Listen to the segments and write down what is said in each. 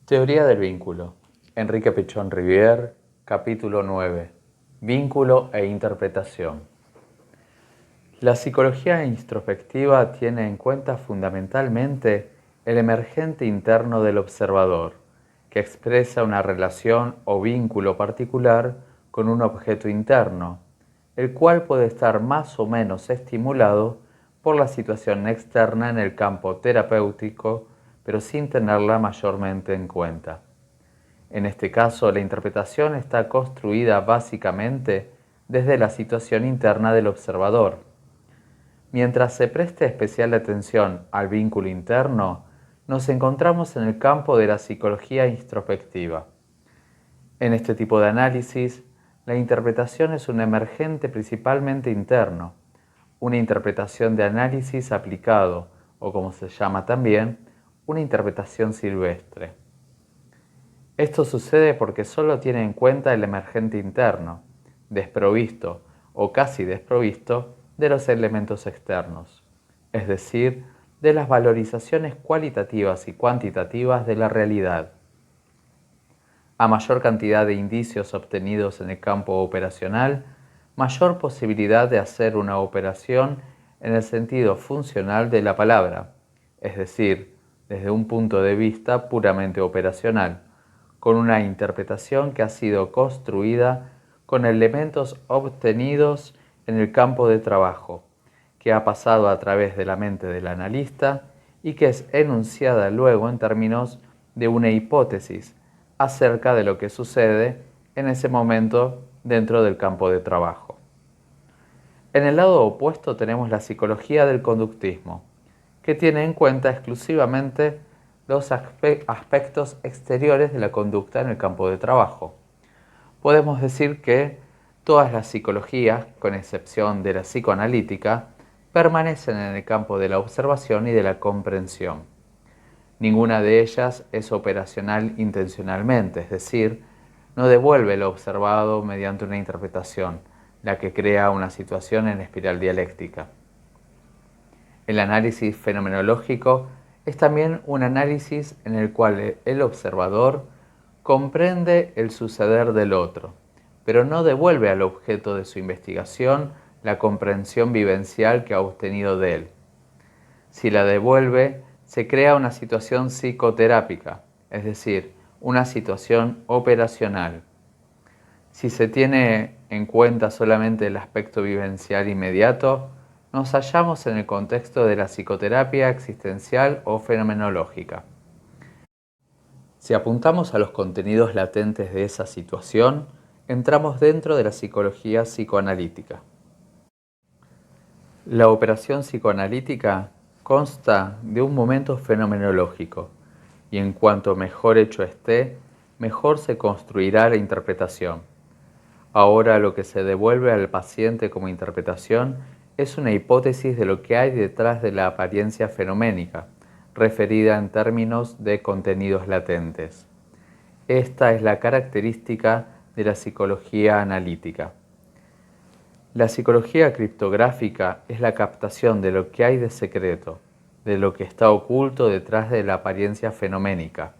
Teoría del vínculo. Enrique Pichon Rivière, capítulo 9. Vínculo e interpretación. La psicología introspectiva tiene en cuenta fundamentalmente el emergente interno del observador, que expresa una relación o vínculo particular con un objeto interno, el cual puede estar más o menos estimulado por la situación externa en el campo terapéutico, pero sin tenerla mayormente en cuenta. En este caso, la interpretación está construida básicamente desde la situación interna del observador. Mientras se preste especial atención al vínculo interno, nos encontramos en el campo de la psicología introspectiva. En este tipo de análisis, la interpretación es un emergente principalmente interno, una interpretación de análisis aplicado, o como se llama también, una interpretación silvestre. Esto sucede porque solo tiene en cuenta el emergente interno, desprovisto o casi desprovisto de los elementos externos, es decir, de las valorizaciones cualitativas y cuantitativas de la realidad. A mayor cantidad de indicios obtenidos en el campo operacional, mayor posibilidad de hacer una operación en el sentido funcional de la palabra, es decir, desde un punto de vista puramente operacional, con una interpretación que ha sido construida con elementos obtenidos en el campo de trabajo, que ha pasado a través de la mente del analista y que es enunciada luego en términos de una hipótesis acerca de lo que sucede en ese momento dentro del campo de trabajo. En el lado opuesto tenemos la psicología del conductismo, que tiene en cuenta exclusivamente los aspectos exteriores de la conducta en el campo de trabajo. Podemos decir que todas las psicologías, con excepción de la psicoanalítica, permanecen en el campo de la observación y de la comprensión. Ninguna de ellas es operacional intencionalmente, es decir, no devuelve lo observado mediante una interpretación, la que crea una situación en espiral dialéctica. El análisis fenomenológico es también un análisis en el cual el observador comprende el suceder del otro, pero no devuelve al objeto de su investigación la comprensión vivencial que ha obtenido de él. Si la devuelve, se crea una situación psicoterápica, es decir, una situación operacional. Si se tiene en cuenta solamente el aspecto vivencial inmediato, nos hallamos en el contexto de la psicoterapia existencial o fenomenológica. Si apuntamos a los contenidos latentes de esa situación, entramos dentro de la psicología psicoanalítica. La operación psicoanalítica consta de un momento fenomenológico, y en cuanto mejor hecho esté, mejor se construirá la interpretación. Ahora lo que se devuelve al paciente como interpretación es una hipótesis de lo que hay detrás de la apariencia fenoménica, referida en términos de contenidos latentes. Esta es la característica de la psicología analítica. La psicología criptográfica es la captación de lo que hay de secreto, de lo que está oculto detrás de la apariencia fenoménica.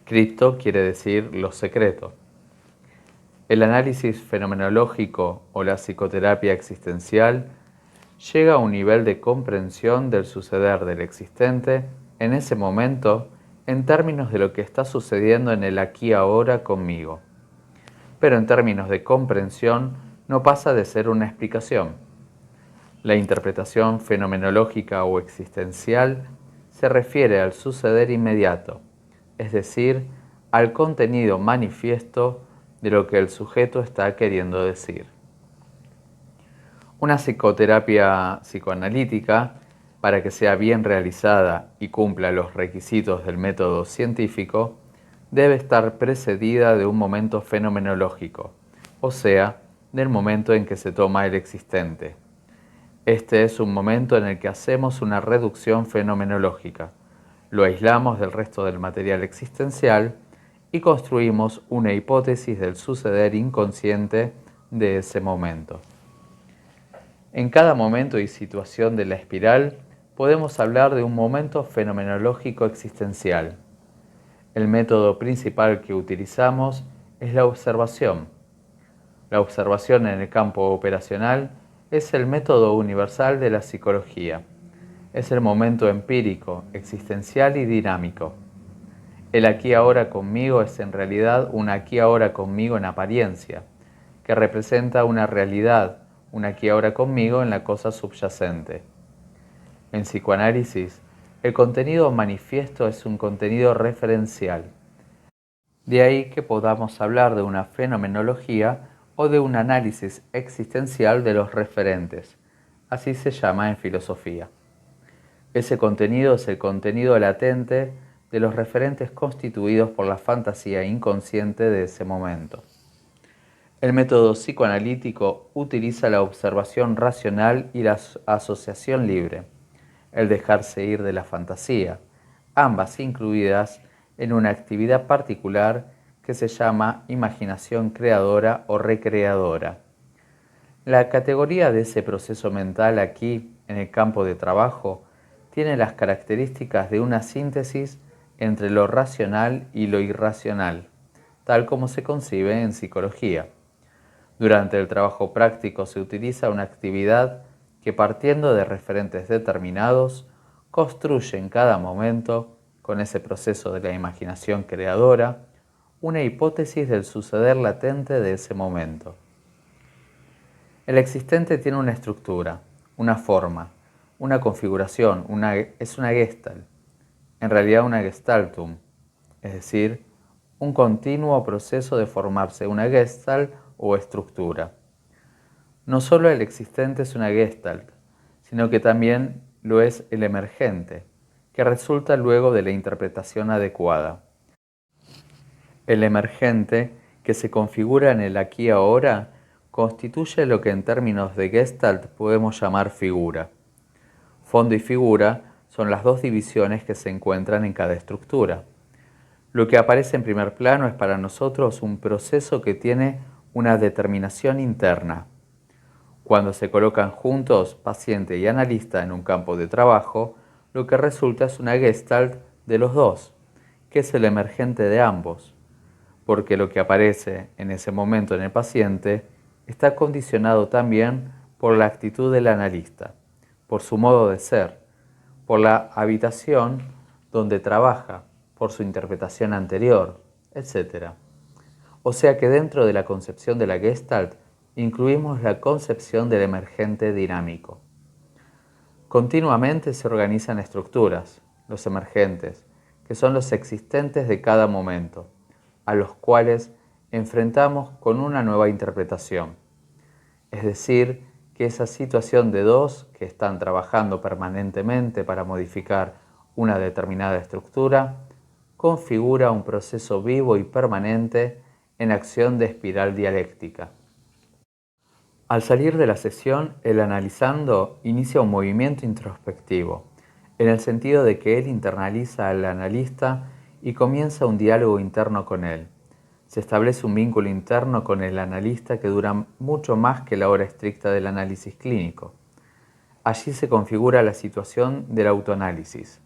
Cripto quiere decir lo secreto. El análisis fenomenológico o la psicoterapia existencial llega a un nivel de comprensión del suceder del existente en ese momento en términos de lo que está sucediendo en el aquí y ahora conmigo. Pero en términos de comprensión no pasa de ser una explicación. La interpretación fenomenológica o existencial se refiere al suceder inmediato, es decir, al contenido manifiesto de lo que el sujeto está queriendo decir. Una psicoterapia psicoanalítica, para que sea bien realizada y cumpla los requisitos del método científico, debe estar precedida de un momento fenomenológico, o sea, del momento en que se toma el existente. Este es un momento en el que hacemos una reducción fenomenológica, lo aislamos del resto del material existencial y construimos una hipótesis del suceder inconsciente de ese momento. En cada momento y situación de la espiral podemos hablar de un momento fenomenológico existencial. El método principal que utilizamos es la observación. La observación en el campo operacional es el método universal de la psicología. Es el momento empírico, existencial y dinámico. El aquí ahora conmigo es en realidad un aquí ahora conmigo en apariencia, que representa una realidad, un aquí ahora conmigo en la cosa subyacente. En psicoanálisis, el contenido manifiesto es un contenido referencial. De ahí que podamos hablar de una fenomenología o de un análisis existencial de los referentes. Así se llama en filosofía. Ese contenido es el contenido latente de los referentes constituidos por la fantasía inconsciente de ese momento. El método psicoanalítico utiliza la observación racional y la asociación libre, el dejarse ir de la fantasía, ambas incluidas en una actividad particular que se llama imaginación creadora o recreadora. La categoría de ese proceso mental aquí, en el campo de trabajo, tiene las características de una síntesis entre lo racional y lo irracional, tal como se concibe en psicología. Durante el trabajo práctico se utiliza una actividad que, partiendo de referentes determinados, construye en cada momento, con ese proceso de la imaginación creadora, una hipótesis del suceder latente de ese momento. El existente tiene una estructura, una forma, una configuración, es una gestalt, en realidad una gestaltum, es decir, un continuo proceso de formarse una gestalt o estructura. No solo el existente es una gestalt, sino que también lo es el emergente, que resulta luego de la interpretación adecuada. El emergente, que se configura en el aquí y ahora, constituye lo que en términos de Gestalt podemos llamar figura. Fondo y figura son las dos divisiones que se encuentran en cada estructura. Lo que aparece en primer plano es para nosotros un proceso que tiene una determinación interna. Cuando se colocan juntos paciente y analista en un campo de trabajo, lo que resulta es una Gestalt de los dos, que es el emergente de ambos, porque lo que aparece en ese momento en el paciente está condicionado también por la actitud del analista, por su modo de ser, por la habitación donde trabaja, por su interpretación anterior, etc. O sea que dentro de la concepción de la Gestalt incluimos la concepción del emergente dinámico. Continuamente se organizan estructuras, los emergentes, que son los existentes de cada momento, a los cuales enfrentamos con una nueva interpretación. Es decir, que esa situación de dos que están trabajando permanentemente para modificar una determinada estructura, configura un proceso vivo y permanente en acción de espiral dialéctica. Al salir de la sesión, el analizando inicia un movimiento introspectivo, en el sentido de que él internaliza al analista y comienza un diálogo interno con él. Se establece un vínculo interno con el analista que dura mucho más que la hora estricta del análisis clínico. Allí se configura la situación del autoanálisis,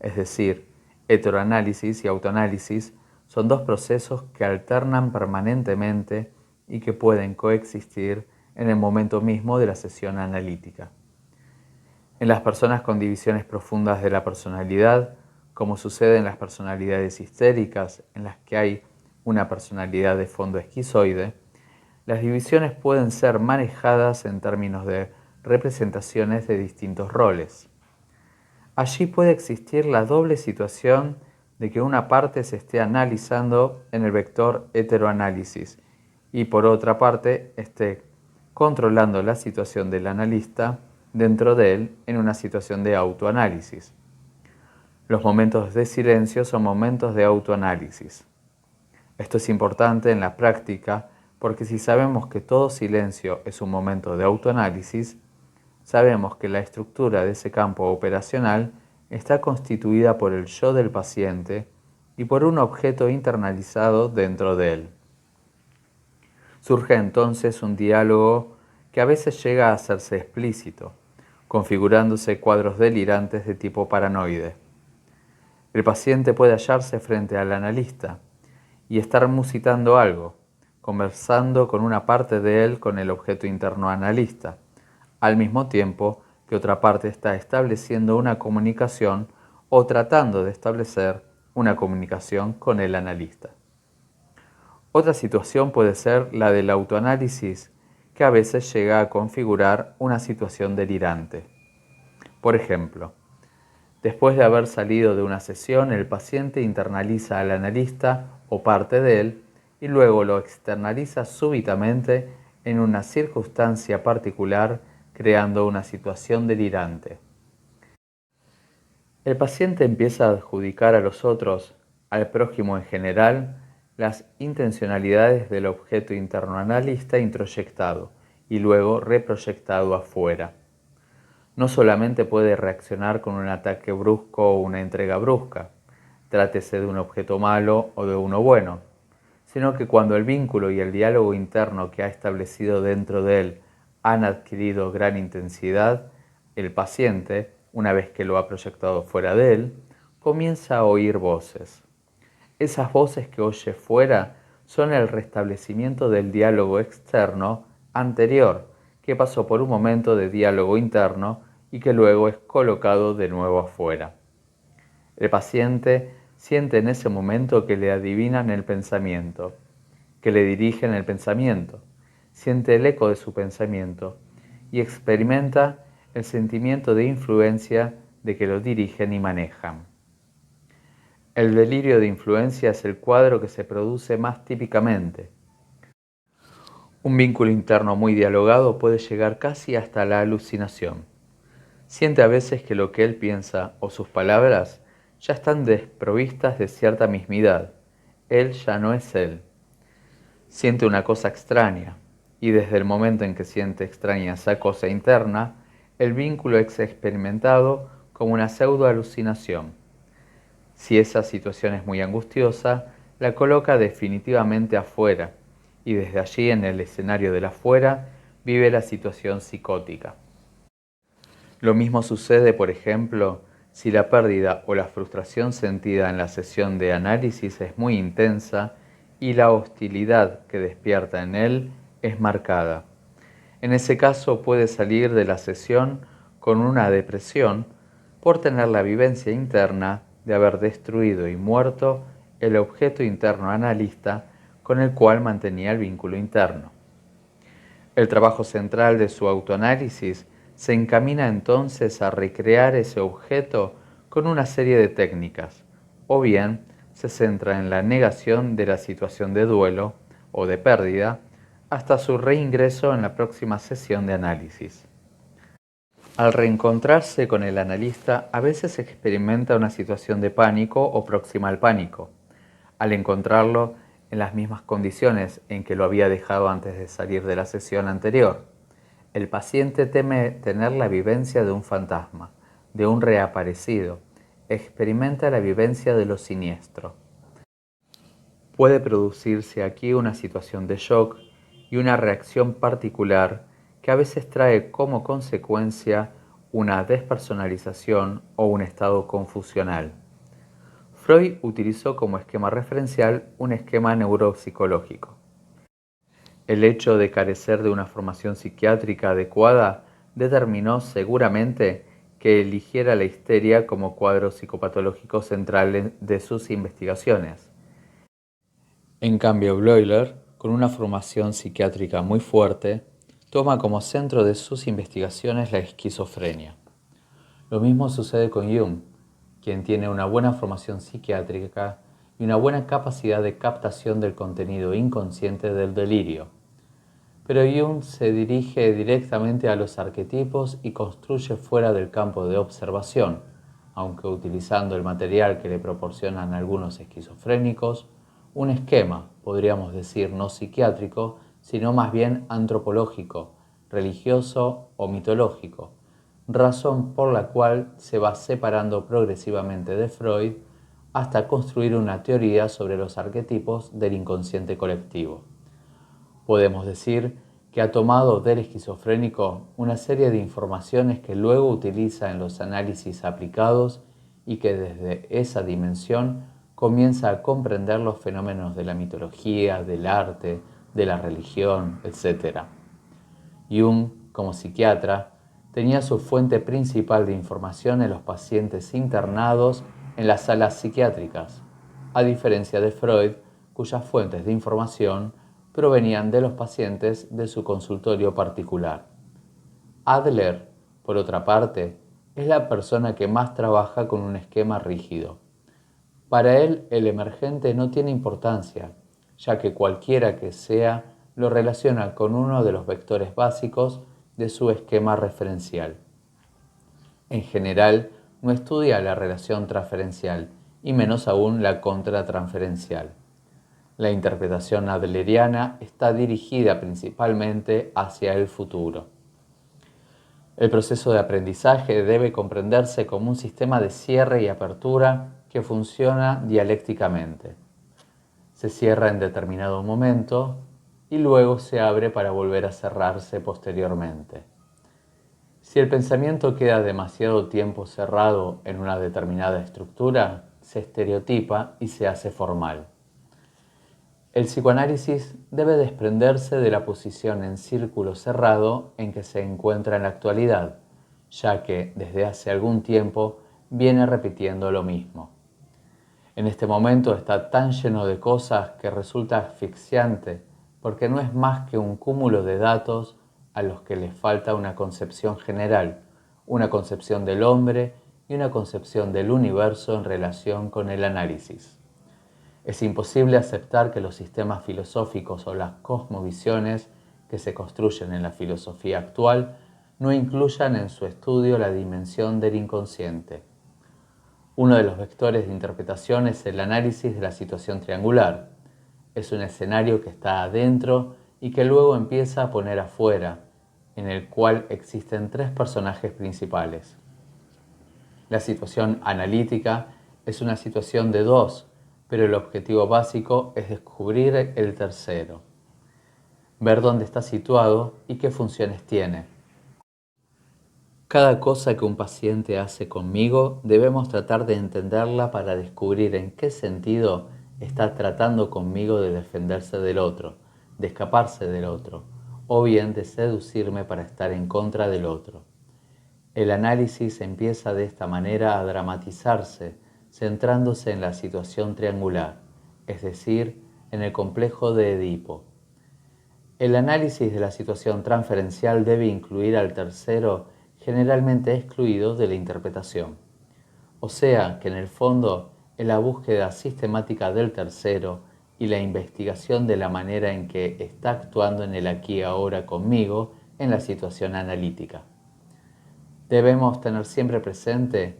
es decir, heteroanálisis y autoanálisis son dos procesos que alternan permanentemente y que pueden coexistir en el momento mismo de la sesión analítica. En las personas con divisiones profundas de la personalidad, como sucede en las personalidades histéricas, en las que hay una personalidad de fondo esquizoide, las divisiones pueden ser manejadas en términos de representaciones de distintos roles. Allí puede existir la doble situación de que una parte se esté analizando en el vector heteroanálisis y por otra parte esté controlando la situación del analista dentro de él en una situación de autoanálisis. Los momentos de silencio son momentos de autoanálisis. Esto es importante en la práctica porque si sabemos que todo silencio es un momento de autoanálisis, sabemos que la estructura de ese campo operacional está constituida por el yo del paciente y por un objeto internalizado dentro de él. Surge entonces un diálogo que a veces llega a hacerse explícito, configurándose cuadros delirantes de tipo paranoide. El paciente puede hallarse frente al analista y estar musitando algo, conversando con una parte de él con el objeto interno analista, al mismo tiempo que otra parte está estableciendo una comunicación o tratando de establecer una comunicación con el analista. Otra situación puede ser la del autoanálisis, que a veces llega a configurar una situación delirante. Por ejemplo, después de haber salido de una sesión, el paciente internaliza al analista o parte de él y luego lo externaliza súbitamente en una circunstancia particular, creando una situación delirante. El paciente empieza a adjudicar a los otros, al prójimo en general, las intencionalidades del objeto interno analista introyectado y luego reproyectado afuera. No solamente puede reaccionar con un ataque brusco o una entrega brusca, trátese de un objeto malo o de uno bueno, sino que cuando el vínculo y el diálogo interno que ha establecido dentro de él han adquirido gran intensidad, el paciente, una vez que lo ha proyectado fuera de él, comienza a oír voces. Esas voces que oye fuera son el restablecimiento del diálogo externo anterior, que pasó por un momento de diálogo interno y que luego es colocado de nuevo afuera. El paciente siente en ese momento que le adivinan el pensamiento, que le dirigen el pensamiento, siente el eco de su pensamiento y experimenta el sentimiento de influencia de que lo dirigen y manejan. El delirio de influencia es el cuadro que se produce más típicamente. Un vínculo interno muy dialogado puede llegar casi hasta la alucinación. Siente a veces que lo que él piensa o sus palabras ya están desprovistas de cierta mismidad. Él ya no es él. Siente una cosa extraña, y desde el momento en que siente extraña esa cosa interna, el vínculo es experimentado como una pseudo-alucinación. Si esa situación es muy angustiosa, la coloca definitivamente afuera, y desde allí en el escenario del afuera vive la situación psicótica. Lo mismo sucede, por ejemplo, si la pérdida o la frustración sentida en la sesión de análisis es muy intensa y la hostilidad que despierta en él es marcada. En ese caso puede salir de la sesión con una depresión por tener la vivencia interna de haber destruido y muerto el objeto interno analista con el cual mantenía el vínculo interno. El trabajo central de su autoanálisis se encamina entonces a recrear ese objeto con una serie de técnicas, o bien se centra en la negación de la situación de duelo o de pérdida hasta su reingreso en la próxima sesión de análisis. Al reencontrarse con el analista, a veces experimenta una situación de pánico o próxima al pánico. Al encontrarlo en las mismas condiciones en que lo había dejado antes de salir de la sesión anterior, el paciente teme tener la vivencia de un fantasma, de un reaparecido, experimenta la vivencia de lo siniestro. Puede producirse aquí una situación de shock y una reacción particular que a veces trae como consecuencia una despersonalización o un estado confusional. Freud utilizó como esquema referencial un esquema neuropsicológico. El hecho de carecer de una formación psiquiátrica adecuada determinó seguramente que eligiera la histeria como cuadro psicopatológico central de sus investigaciones. En cambio, Bleuler, con una formación psiquiátrica muy fuerte, toma como centro de sus investigaciones la esquizofrenia. Lo mismo sucede con Jung, quien tiene una buena formación psiquiátrica y una buena capacidad de captación del contenido inconsciente del delirio. Pero Jung se dirige directamente a los arquetipos y construye fuera del campo de observación, aunque utilizando el material que le proporcionan algunos esquizofrénicos, un esquema, podríamos decir no psiquiátrico, sino más bien antropológico, religioso o mitológico, razón por la cual se va separando progresivamente de Freud hasta construir una teoría sobre los arquetipos del inconsciente colectivo. Podemos decir que ha tomado del esquizofrénico una serie de informaciones que luego utiliza en los análisis aplicados y que desde esa dimensión comienza a comprender los fenómenos de la mitología, del arte, de la religión, etc. Jung, como psiquiatra, tenía su fuente principal de información en los pacientes internados en las salas psiquiátricas, a diferencia de Freud, cuyas fuentes de información provenían de los pacientes de su consultorio particular. Adler, por otra parte, es la persona que más trabaja con un esquema rígido. Para él, el emergente no tiene importancia, ya que cualquiera que sea lo relaciona con uno de los vectores básicos de su esquema referencial. En general, no estudia la relación transferencial y menos aún la contratransferencial. La interpretación adleriana está dirigida principalmente hacia el futuro. El proceso de aprendizaje debe comprenderse como un sistema de cierre y apertura que funciona dialécticamente. Se cierra en determinado momento y luego se abre para volver a cerrarse posteriormente. Si el pensamiento queda demasiado tiempo cerrado en una determinada estructura, se estereotipa y se hace formal. El psicoanálisis debe desprenderse de la posición en círculo cerrado en que se encuentra en la actualidad, ya que desde hace algún tiempo viene repitiendo lo mismo. En este momento está tan lleno de cosas que resulta asfixiante porque no es más que un cúmulo de datos a los que les falta una concepción general, una concepción del hombre y una concepción del universo en relación con el análisis. Es imposible aceptar que los sistemas filosóficos o las cosmovisiones que se construyen en la filosofía actual no incluyan en su estudio la dimensión del inconsciente. Uno de los vectores de interpretación es el análisis de la situación triangular. Es un escenario que está adentro y que luego empieza a poner afuera, en el cual existen tres personajes principales. La situación analítica es una situación de dos, pero el objetivo básico es descubrir el tercero, ver dónde está situado y qué funciones tiene. Cada cosa que un paciente hace conmigo debemos tratar de entenderla para descubrir en qué sentido está tratando conmigo de defenderse del otro, de escaparse del otro, o bien de seducirme para estar en contra del otro. El análisis empieza de esta manera a dramatizarse, centrándose en la situación triangular, es decir, en el complejo de Edipo. El análisis de la situación transferencial debe incluir al tercero generalmente excluido de la interpretación. O sea que en el fondo es la búsqueda sistemática del tercero y la investigación de la manera en que está actuando en el aquí y ahora conmigo en la situación analítica. Debemos tener siempre presente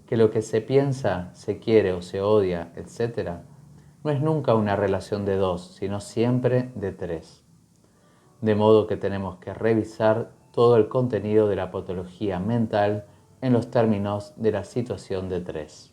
que lo que se piensa, se quiere o se odia, etc., no es nunca una relación de dos, sino siempre de tres. De modo que tenemos que revisar todo el contenido de la patología mental en los términos de la situación de tres.